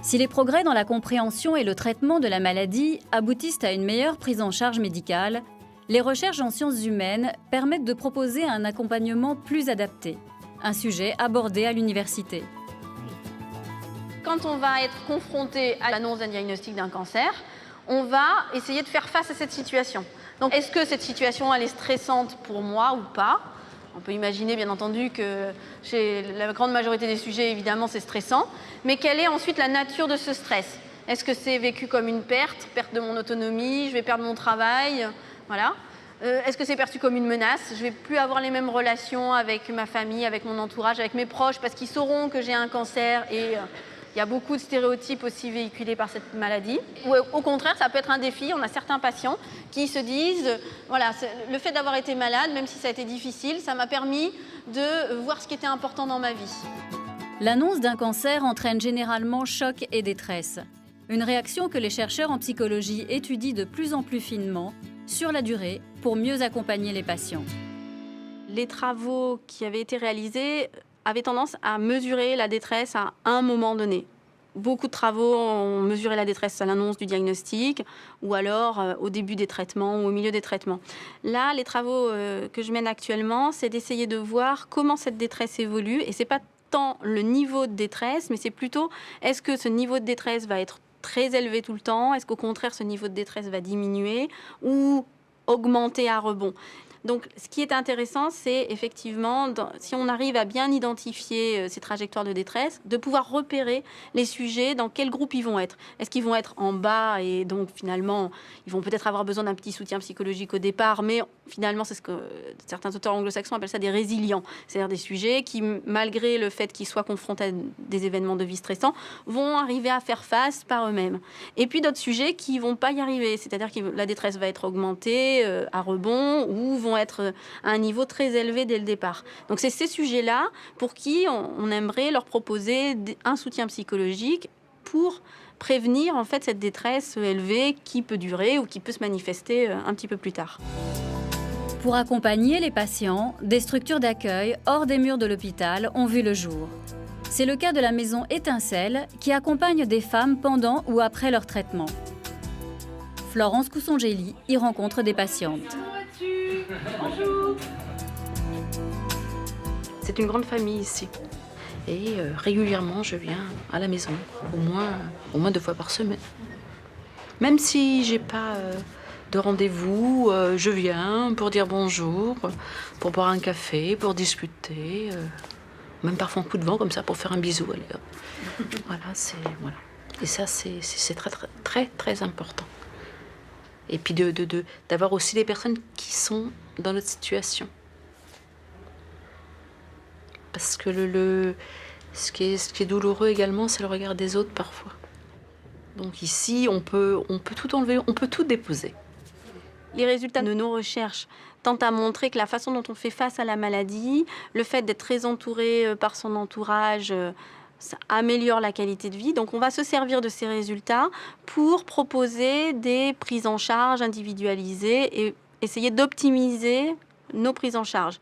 Si les progrès dans la compréhension et le traitement de la maladie aboutissent à une meilleure prise en charge médicale, les recherches en sciences humaines permettent de proposer un accompagnement plus adapté, un sujet abordé à l'université. Quand on va être confronté à l'annonce d'un diagnostic d'un cancer, on va essayer de faire face à cette situation. Donc, est-ce que cette situation elle est stressante pour moi ou pas ? On peut imaginer bien entendu que chez la grande majorité des sujets, évidemment, c'est stressant. Mais quelle est ensuite la nature de ce stress ? Est-ce que c'est vécu comme une perte de mon autonomie, je vais perdre mon travail, voilà. Est-ce que c'est perçu comme une menace ? Je ne vais plus avoir les mêmes relations avec ma famille, avec mon entourage, avec mes proches, parce qu'ils sauront que j'ai un cancer et il y a beaucoup de stéréotypes aussi véhiculés par cette maladie. Ou au contraire, ça peut être un défi. On a certains patients qui se disent, voilà, le fait d'avoir été malade, même si ça a été difficile, ça m'a permis de voir ce qui était important dans ma vie. L'annonce d'un cancer entraîne généralement choc et détresse. Une réaction que les chercheurs en psychologie étudient de plus en plus finement, sur la durée, pour mieux accompagner les patients. Les travaux qui avaient été réalisés avaient tendance à mesurer la détresse à un moment donné. Beaucoup de travaux ont mesuré la détresse à l'annonce du diagnostic ou alors au début des traitements ou au milieu des traitements. Là, les travaux que je mène actuellement, c'est d'essayer de voir comment cette détresse évolue. Et ce n'est pas tant le niveau de détresse, mais c'est plutôt est-ce que ce niveau de détresse va être très élevé tout le temps ? Est-ce qu'au contraire, ce niveau de détresse va diminuer ou augmenter à rebond ? Donc, ce qui est intéressant, c'est effectivement, si on arrive à bien identifier ces trajectoires de détresse, de pouvoir repérer les sujets, dans quel groupe ils vont être. Est-ce qu'ils vont être en bas et donc finalement, ils vont peut-être avoir besoin d'un petit soutien psychologique au départ, mais finalement, c'est ce que certains auteurs anglo-saxons appellent ça des résilients. C'est-à-dire des sujets qui, malgré le fait qu'ils soient confrontés à des événements de vie stressants, vont arriver à faire face par eux-mêmes. Et puis d'autres sujets qui ne vont pas y arriver, c'est-à-dire que la détresse va être augmentée à rebond ou vont être à un niveau très élevé dès le départ. Donc c'est ces sujets-là pour qui on aimerait leur proposer un soutien psychologique pour prévenir en fait cette détresse élevée qui peut durer ou qui peut se manifester un petit peu plus tard. Pour accompagner les patients, des structures d'accueil hors des murs de l'hôpital ont vu le jour. C'est le cas de la maison Étincelle qui accompagne des femmes pendant ou après leur traitement. Florence Coussongeli y rencontre des patientes. Bonjour. C'est une grande famille ici. Et régulièrement, je viens à la maison, au moins 2 fois par semaine. Même si j'ai pas de rendez-vous, je viens pour dire bonjour, pour boire un café, pour discuter, même parfois un coup de vent comme ça pour faire un bisou. Allez, voilà. Et ça, c'est très, très, très, très important. Et puis d'avoir aussi des personnes qui sont dans notre situation. Parce que ce qui est douloureux également, c'est le regard des autres parfois. Donc ici, on peut tout enlever, on peut tout déposer. Les résultats de nos recherches tentent à montrer que la façon dont on fait face à la maladie, le fait d'être très entouré par son entourage, ça améliore la qualité de vie. Donc on va se servir de ces résultats pour proposer des prises en charge individualisées et essayer d'optimiser nos prises en charge.